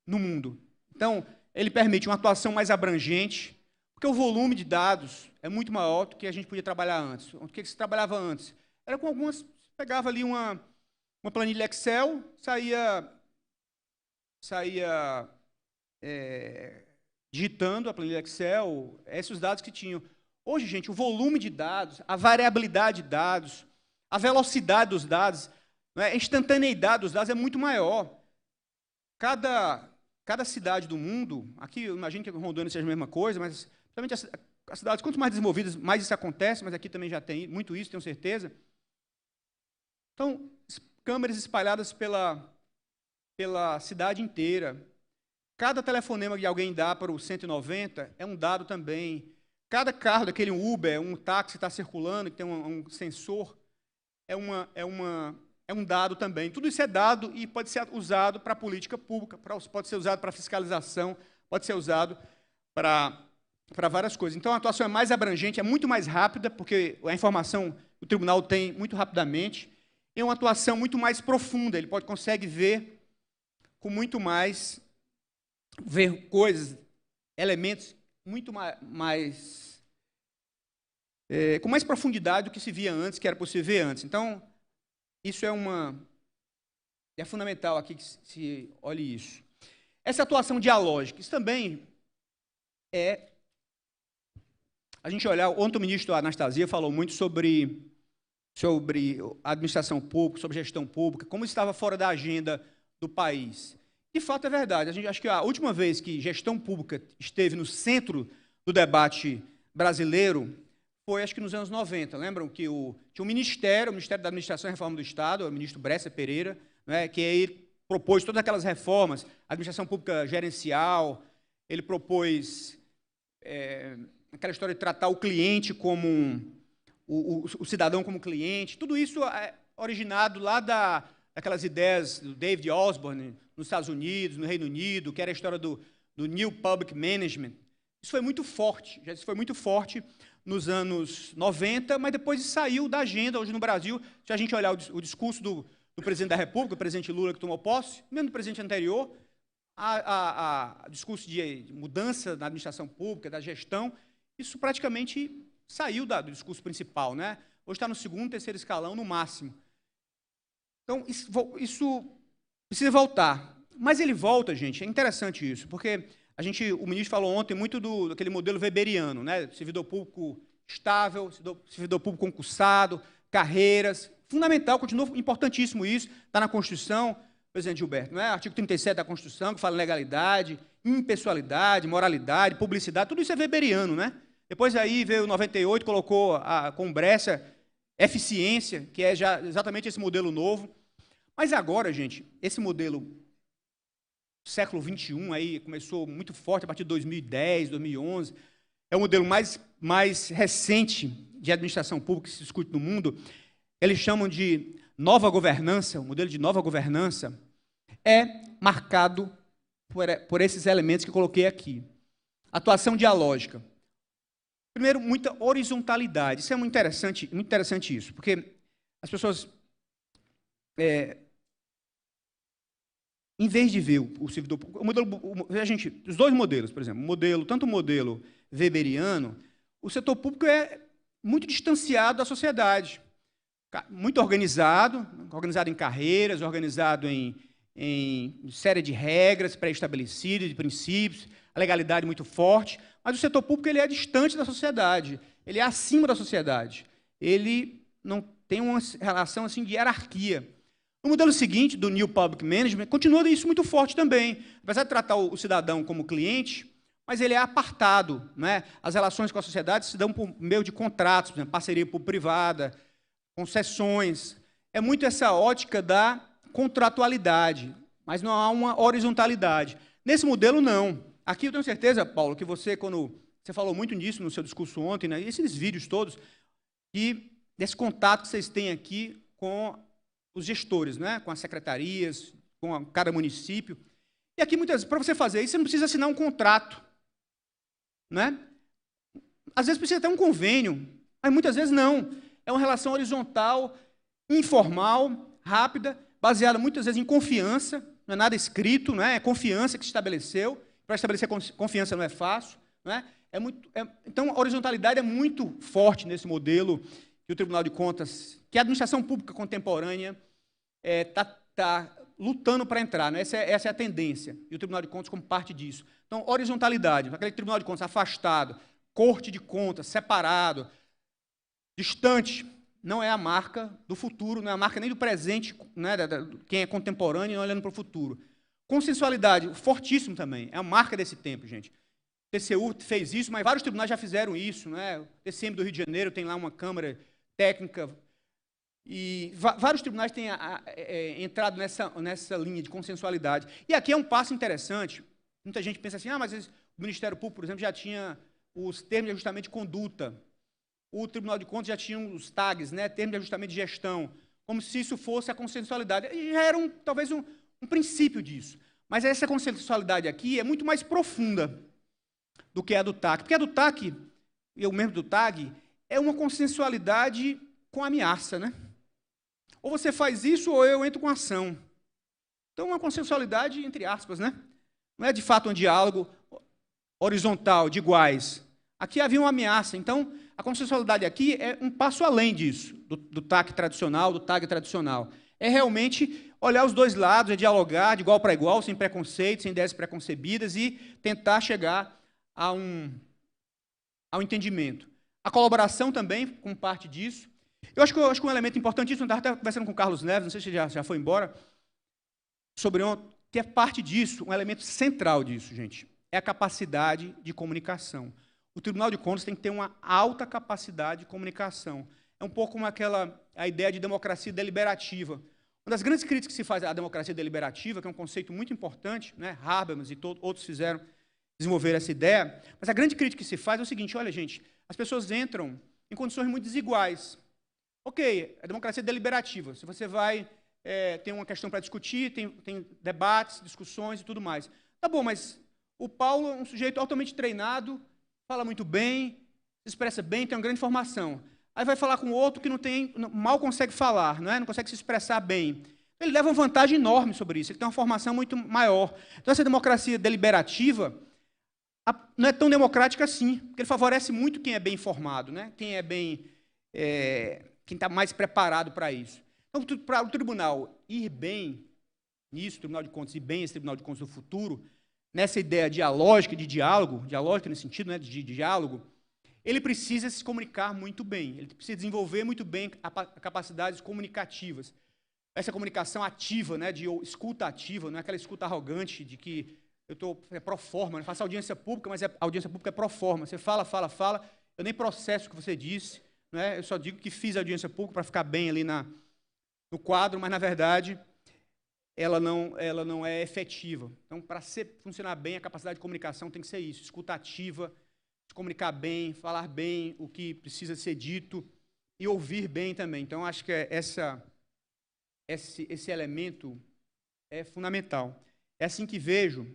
no mundo. Então, ele permite uma atuação mais abrangente, porque o volume de dados é muito maior do que a gente podia trabalhar antes. O que se trabalhava antes? Era com algumas... Pegava ali uma planilha Excel, saía digitando a planilha Excel, esses os dados que tinham. Hoje, gente, o volume de dados, a variabilidade de dados, a velocidade dos dados, né, a instantaneidade dos dados é muito maior. Cada cidade do mundo, aqui eu imagino que Rondônia seja a mesma coisa, mas principalmente as cidades, quanto mais desenvolvidas, mais isso acontece, mas aqui também já tem muito isso, tenho certeza. Então, câmeras espalhadas pela cidade inteira. Cada telefonema que alguém dá para o 190 é um dado também. Cada carro daquele Uber, um táxi está circulando, que tem um sensor, é um dado também. Tudo isso é dado e pode ser usado para a política pública, pode ser usado para fiscalização, pode ser usado para várias coisas. Então, a atuação é mais abrangente, é muito mais rápida, porque a informação o tribunal tem muito rapidamente, e é uma atuação muito mais profunda, ele consegue ver com muito mais... ver coisas, elementos muito mais com mais profundidade do que se via antes, que era possível ver antes. Então, isso é fundamental aqui que se olhe isso. Essa atuação dialógica, isso também a gente olhar, ontem o ministro Anastasia falou muito sobre a administração pública, sobre gestão pública, como estava fora da agenda do país. De fato, é verdade. Acho que a última vez que gestão pública esteve no centro do debate brasileiro foi, acho que nos anos 90. Lembram que tinha um Ministério, o Ministério da Administração e Reforma do Estado, o ministro Bresser Pereira, né, que aí propôs todas aquelas reformas, administração pública gerencial, ele propôs aquela história de tratar o cliente como o cidadão como cliente. Tudo isso é originado lá daquelas ideias do David Osborne, nos Estados Unidos, no Reino Unido, que era a história do New Public Management. Isso foi muito forte, nos anos 90, mas depois saiu da agenda hoje no Brasil. Se a gente olhar o discurso do presidente da República, o presidente Lula, que tomou posse, mesmo do presidente anterior, o discurso de mudança na administração pública, da gestão, isso praticamente saiu do discurso principal, né? Hoje está no segundo, terceiro escalão, no máximo. Então, isso precisa voltar. Mas ele volta, gente, é interessante isso, porque o ministro falou ontem muito daquele modelo weberiano, né? Servidor público estável, servidor público concursado, carreiras. Fundamental, continua importantíssimo isso, está na Constituição, presidente Gilberto, não é? Artigo 37 da Constituição, que fala em legalidade, impessoalidade, moralidade, publicidade, tudo isso é weberiano, né? Depois aí veio o 98, colocou com Bresser eficiência, que é já exatamente esse modelo novo. Mas agora, gente, esse modelo século XXI aí começou muito forte a partir de 2010, 2011, é o modelo mais recente de administração pública que se discute no mundo. Eles chamam de nova governança, o modelo de nova governança é marcado por esses elementos que eu coloquei aqui. Atuação dialógica. Primeiro, muita horizontalidade. Isso é muito interessante isso, porque as pessoas em vez de ver o servidor público, os dois modelos, por exemplo, tanto o modelo weberiano, o setor público é muito distanciado da sociedade, muito organizado em carreiras, organizado em série de regras pré-estabelecidas, de princípios, a legalidade muito forte, mas o setor público ele é distante da sociedade, ele é acima da sociedade, ele não tem uma relação assim, de hierarquia. O modelo seguinte, do New Public Management, continua isso muito forte também, apesar de tratar o cidadão como cliente, mas ele é apartado, né? As relações com a sociedade se dão por meio de contratos, por exemplo, parceria público-privada, concessões. É muito essa ótica da contratualidade, mas não há uma horizontalidade. Nesse modelo, não. Aqui eu tenho certeza, Paulo, que você, quando você falou muito nisso no seu discurso ontem, né, esses vídeos todos, e desse contato que vocês têm aqui com os gestores, né, com as secretarias, com cada município. E aqui, muitas vezes, para você fazer isso, você não precisa assinar um contrato, né? Às vezes precisa ter um convênio, mas muitas vezes não. É uma relação horizontal, informal, rápida, baseada muitas vezes em confiança, não é nada escrito, não é? É confiança que se estabeleceu. Para estabelecer confiança não é fácil, não é? Então, a horizontalidade é muito forte nesse modelo que o Tribunal de Contas, que a administração pública contemporânea está lutando para entrar, né? Essa é a tendência, e o Tribunal de Contas como parte disso. Então, horizontalidade, aquele Tribunal de Contas afastado, Corte de Contas separado, distante, não é a marca do futuro, não é a marca nem do presente, né, quem é contemporâneo e olhando para o futuro. Consensualidade, fortíssimo também, é a marca desse tempo, gente. O TCU fez isso, mas vários tribunais já fizeram isso, né? O TCM do Rio de Janeiro tem lá uma Câmara Técnica, e vários tribunais têm entrado nessa linha de consensualidade. E aqui é um passo interessante. Muita gente pensa assim, mas o Ministério Público, por exemplo, já tinha os termos de ajustamento de conduta. O Tribunal de Contas já tinha os TAGs, né, termos de ajustamento de gestão, como se isso fosse a consensualidade. E já era talvez um princípio disso. Mas essa consensualidade aqui é muito mais profunda do que a do TAC. Porque a do TAC, e o mesmo do TAG, é uma consensualidade com ameaça, né? Ou você faz isso, ou eu entro com ação. Então, uma consensualidade, entre aspas, né? Não é, de fato, um diálogo horizontal, de iguais. Aqui havia uma ameaça. Então, a consensualidade aqui é um passo além disso, do TAC tradicional, do TAG tradicional. É realmente olhar os dois lados, é dialogar de igual para igual, sem preconceito, sem ideias preconcebidas, e tentar chegar ao entendimento. A colaboração também, como parte disso. Eu acho que um elemento importantíssimo, eu estava até conversando com o Carlos Neves, não sei se já foi embora, sobre que é parte disso, um elemento central disso, gente, é a capacidade de comunicação. O Tribunal de Contas tem que ter uma alta capacidade de comunicação. É um pouco como a ideia de democracia deliberativa. Uma das grandes críticas que se faz à democracia deliberativa, que é um conceito muito importante, né, Habermas e outros fizeram desenvolver essa ideia, mas a grande crítica que se faz é o seguinte, olha, gente, as pessoas entram em condições muito desiguais. Ok, é democracia deliberativa. Se você tem uma questão para discutir, tem debates, discussões e tudo mais. Tá bom, mas o Paulo é um sujeito altamente treinado, fala muito bem, se expressa bem, tem uma grande formação. Aí vai falar com outro que mal consegue falar, não consegue se expressar bem. Ele leva uma vantagem enorme sobre isso, ele tem uma formação muito maior. Então, essa democracia deliberativa não é tão democrática assim, porque ele favorece muito quem é bem informado, né? Quem está mais preparado para isso. Então, para o tribunal ir bem nisso, o Tribunal de Contas ir bem, esse Tribunal de Contas do futuro, nessa ideia dialógica, de diálogo, dialógica nesse sentido, né, de diálogo, ele precisa se comunicar muito bem, ele precisa desenvolver muito bem capacidades comunicativas. Essa comunicação ativa, né, de escuta ativa, não é aquela escuta arrogante de que eu estou pro forma, faço audiência pública, mas a audiência pública é pro forma. Você fala, eu nem processo o que você disse, né, eu só digo que fiz audiência pública para ficar bem ali no quadro, mas, na verdade, ela não é efetiva. Então, para funcionar bem, a capacidade de comunicação tem que ser isso, escuta ativa, se comunicar bem, falar bem o que precisa ser dito e ouvir bem também. Então, acho que esse elemento é fundamental. É assim que vejo,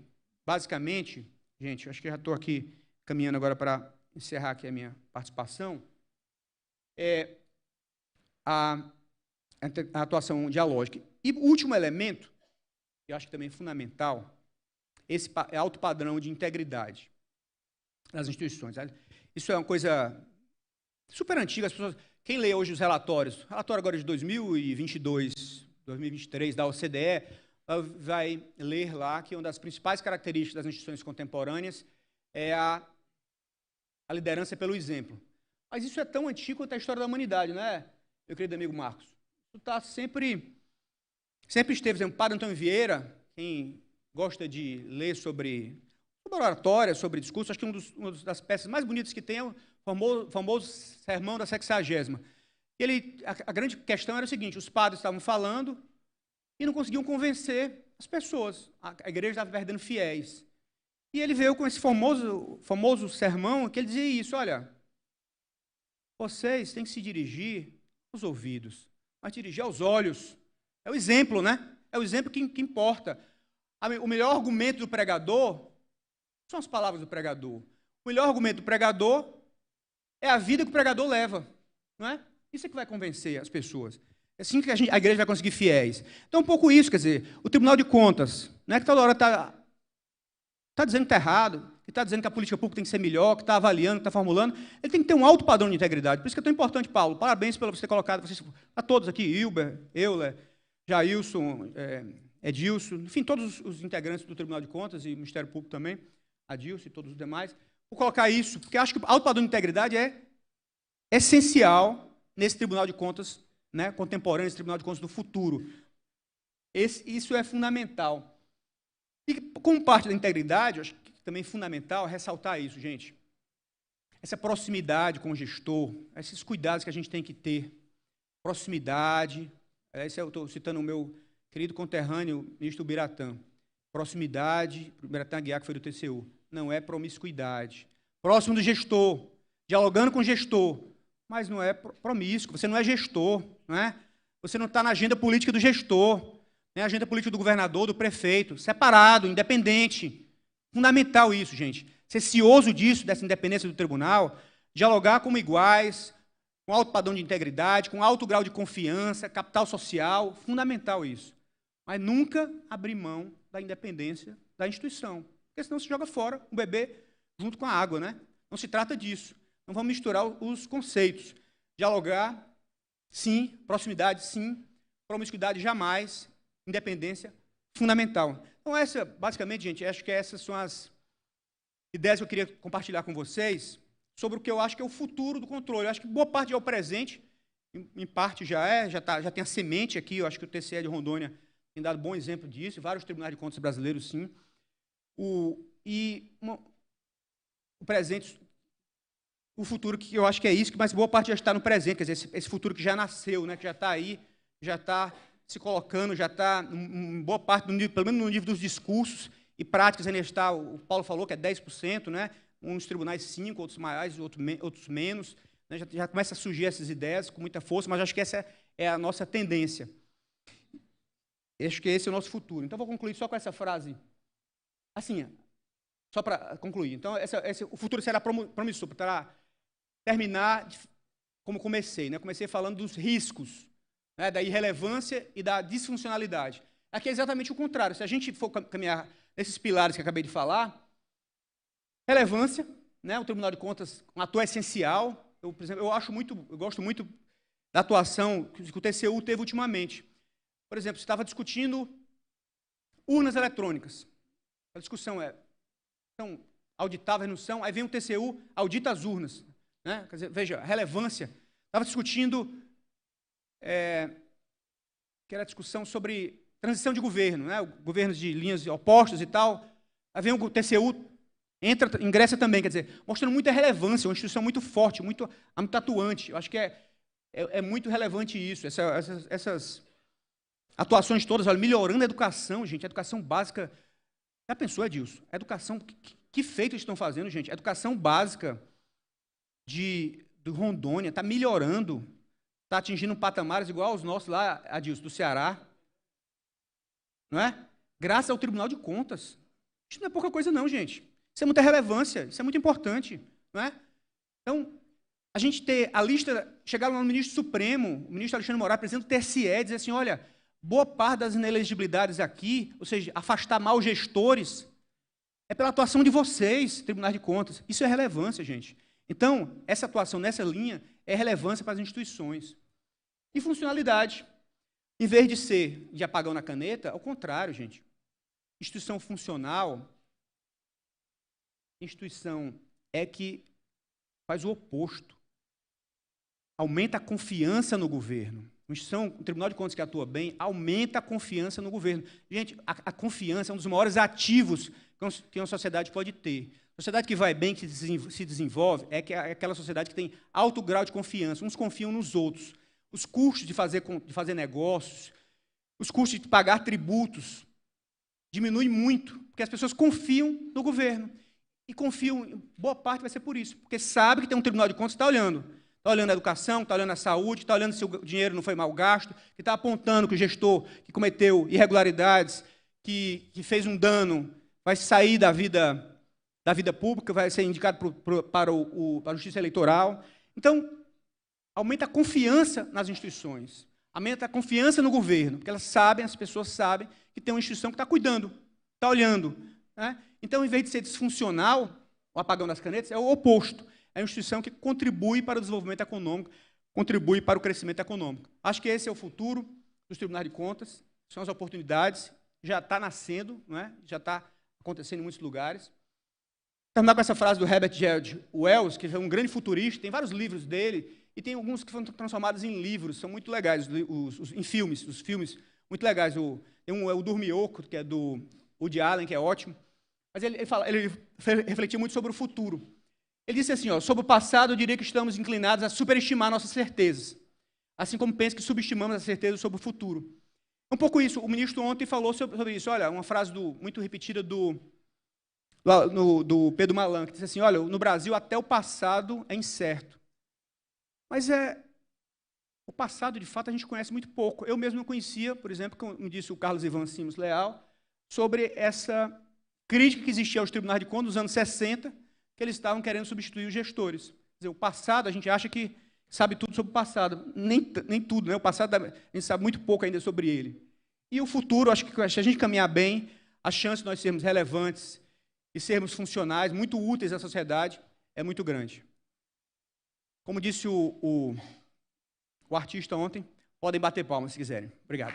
basicamente, gente, acho que já estou aqui caminhando agora para encerrar aqui a minha participação, a atuação dialógica. E o último elemento, eu acho que também é fundamental, esse alto padrão de integridade das instituições. Isso é uma coisa super antiga. As pessoas, quem lê hoje os relatórios, relatório agora de 2022, 2023 da OCDE, vai ler lá que uma das principais características das instituições contemporâneas é a liderança pelo exemplo. Mas isso é tão antigo quanto a história da humanidade, não é, meu querido amigo Marcos? Isso está sempre esteve, por exemplo, Padre Antônio Vieira, quem gosta de ler sobre oratória, sobre discurso, acho que uma das peças mais bonitas que tem é o famoso Sermão da Sexagésima. A grande questão era o seguinte: os padres estavam falando e não conseguiam convencer as pessoas. A igreja estava perdendo fiéis. E ele veio com esse famoso sermão que ele dizia isso: olha, vocês têm que se dirigir aos ouvidos, mas dirigir aos olhos. É o exemplo, né? É o exemplo que importa. O melhor argumento do pregador são as palavras do pregador. O melhor argumento do pregador é a vida que o pregador leva, não é? Isso é que vai convencer as pessoas. É assim que a igreja vai conseguir fiéis. Então, um pouco isso, quer dizer, o Tribunal de Contas, não é que toda hora está dizendo que está errado, que está dizendo que a política pública tem que ser melhor, que está avaliando, que está formulando. Ele tem que ter um alto padrão de integridade. Por isso que é tão importante, Paulo. Parabéns pelo você ter colocado, a todos aqui, Hilber, Euler, Jailson, Edilson, enfim, todos os integrantes do Tribunal de Contas e o Ministério Público também, Adilson e todos os demais, por colocar isso, porque acho que o alto padrão de integridade é essencial nesse Tribunal de Contas, né, contemporâneo, esse Tribunal de Contas do futuro. Isso é fundamental. E como parte da integridade, acho que também é fundamental ressaltar isso, gente. Essa proximidade com o gestor, esses cuidados que a gente tem que ter. Proximidade, eu estou citando o meu querido conterrâneo, ministro Biratã. Proximidade, Biratã Aguiar, que foi do TCU, não é promiscuidade. Próximo do gestor, dialogando com o gestor, mas não é promíscuo, você não é gestor, não é? Você não está na agenda política do gestor, nem a agenda política do governador, do prefeito, separado, independente. Fundamental isso, gente. Ser cioso disso, dessa independência do tribunal, dialogar como iguais, com alto padrão de integridade, com alto grau de confiança, capital social, fundamental isso. Mas nunca abrir mão da independência da instituição, porque senão se joga fora o bebê junto com a água, né? Não se trata disso. Não vamos misturar os conceitos. Dialogar, sim. Proximidade, sim. Promiscuidade, jamais. Independência, fundamental. Então, basicamente, gente, acho que essas são as ideias que eu queria compartilhar com vocês sobre o que eu acho que é o futuro do controle. Eu acho que boa parte já é o presente, em parte já tem a semente aqui. Eu acho que o TCE de Rondônia tem dado bom exemplo disso, vários tribunais de contas brasileiros, sim. O presente, o futuro que eu acho que é isso, mas boa parte já está no presente, quer dizer, esse futuro que já nasceu, né, que já está aí, já está se colocando, já está em boa parte, pelo menos no nível dos discursos e práticas, ainda está, o Paulo falou que é 10%, né, uns tribunais 5%, outros mais, outros menos, né, já começa a surgir essas ideias com muita força, mas acho que essa é a nossa tendência. Acho que esse é o nosso futuro. Então, vou concluir só com essa frase, assim, só para concluir. Então, o futuro será promissor, para terminar como comecei, né? Comecei falando dos riscos, né, da irrelevância e da disfuncionalidade. Aqui é exatamente o contrário. Se a gente for caminhar nesses pilares que eu acabei de falar, relevância, né, o Tribunal de Contas, um ator essencial. Por exemplo, eu gosto muito da atuação que o TCU teve ultimamente. Por exemplo, você estava discutindo urnas eletrônicas. A discussão são auditáveis, não são? Aí vem o TCU, audita as urnas. Né? Quer dizer, veja, a relevância. Estava discutindo que era a discussão sobre transição de governo, né? Governos de linhas opostas e tal. Aí vem o TCU, ingressa também, quer dizer, mostrando muita relevância, uma instituição muito forte, muito atuante. Eu acho que é muito relevante isso, essas atuações todas, olha, melhorando a educação, gente, a educação básica. Já pensou, Edilson? A educação, que feito eles estão fazendo, gente? A educação básica do Rondônia está melhorando, está atingindo patamares igual aos nossos lá, Adilson, do Ceará. Não é? Graças ao Tribunal de Contas. Isso não é pouca coisa, não, gente. Isso é muita relevância, isso é muito importante. Não é? Então, a gente ter a lista, chegar lá no ministro Supremo, o ministro Alexandre Moraes, presidente do TSE, dizer assim, olha, boa parte das inelegibilidades aqui, ou seja, afastar maus gestores, é pela atuação de vocês, Tribunais de Contas. Isso é relevância, gente. Então, essa atuação nessa linha é relevância para as instituições. E funcionalidade. Em vez de ser de apagão na caneta, ao contrário, gente. Instituição funcional, instituição é que faz o oposto. Aumenta a confiança no governo. O Tribunal de Contas que atua bem aumenta a confiança no governo. Gente, a confiança é um dos maiores ativos que uma sociedade pode ter. A sociedade que vai bem, que se desenvolve, é aquela sociedade que tem alto grau de confiança. Uns confiam nos outros. Os custos de fazer negócios, os custos de pagar tributos diminuem muito, porque as pessoas confiam no governo. E confiam, boa parte vai ser por isso, porque sabe que tem um Tribunal de Contas que está olhando. Está olhando a educação, está olhando a saúde, está olhando se o dinheiro não foi mal gasto, que está apontando que o gestor que cometeu irregularidades, que fez um dano, vai sair da vida pública, vai ser indicado para a Justiça Eleitoral. Então, aumenta a confiança nas instituições, aumenta a confiança no governo, porque as pessoas sabem que tem uma instituição que está cuidando, está olhando. Né? Então, em vez de ser disfuncional, o apagão das canetas, é o oposto. É uma instituição que contribui para o desenvolvimento econômico, contribui para o crescimento econômico. Acho que esse é o futuro dos tribunais de contas, são as oportunidades, já está nascendo, não é? Já está acontecendo em muitos lugares. Vou terminar com essa frase do Herbert G. Wells, que é um grande futurista, tem vários livros dele, e tem alguns que foram transformados em livros, são muito legais, em filmes, os filmes muito legais. Tem um é o Dormioco, que é do Woody Allen, que é ótimo, mas ele refletia muito sobre o futuro. Ele disse assim, sobre o passado, eu diria que estamos inclinados a superestimar nossas certezas, assim como penso que subestimamos as certezas sobre o futuro. Um pouco isso, o ministro ontem falou sobre isso, olha, uma frase muito repetida do Pedro Malan, que disse assim, olha, no Brasil até o passado é incerto. Mas o passado, de fato, a gente conhece muito pouco. Eu mesmo não conhecia, por exemplo, como me disse o Carlos Ivan Simos Leal, sobre essa crítica que existia aos tribunais de contas nos anos 60, que eles estavam querendo substituir os gestores. Quer dizer, o passado, a gente acha que sabe tudo sobre o passado. Nem tudo, né? O passado, a gente sabe muito pouco ainda sobre ele. E o futuro, acho que se a gente caminhar bem, a chance de nós sermos relevantes e sermos funcionais, muito úteis à sociedade, é muito grande. Como disse o artista ontem, podem bater palmas se quiserem. Obrigado.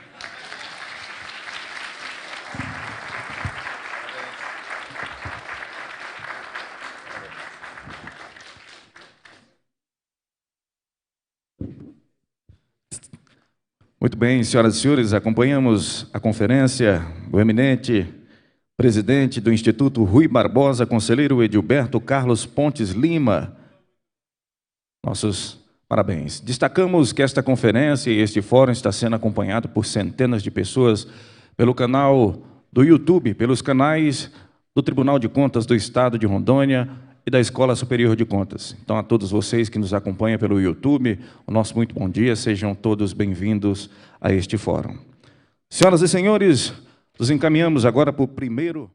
Muito bem, senhoras e senhores, acompanhamos a conferência do eminente presidente do Instituto Rui Barbosa, conselheiro Edilberto Carlos Pontes Lima. Nossos parabéns. Destacamos que esta conferência e este fórum está sendo acompanhado por centenas de pessoas pelo canal do YouTube, pelos canais do Tribunal de Contas do Estado de Rondônia e da Escola Superior de Contas. Então, a todos vocês que nos acompanham pelo YouTube, o nosso muito bom dia, sejam todos bem-vindos a este fórum. Senhoras e senhores, nos encaminhamos agora para o primeiro...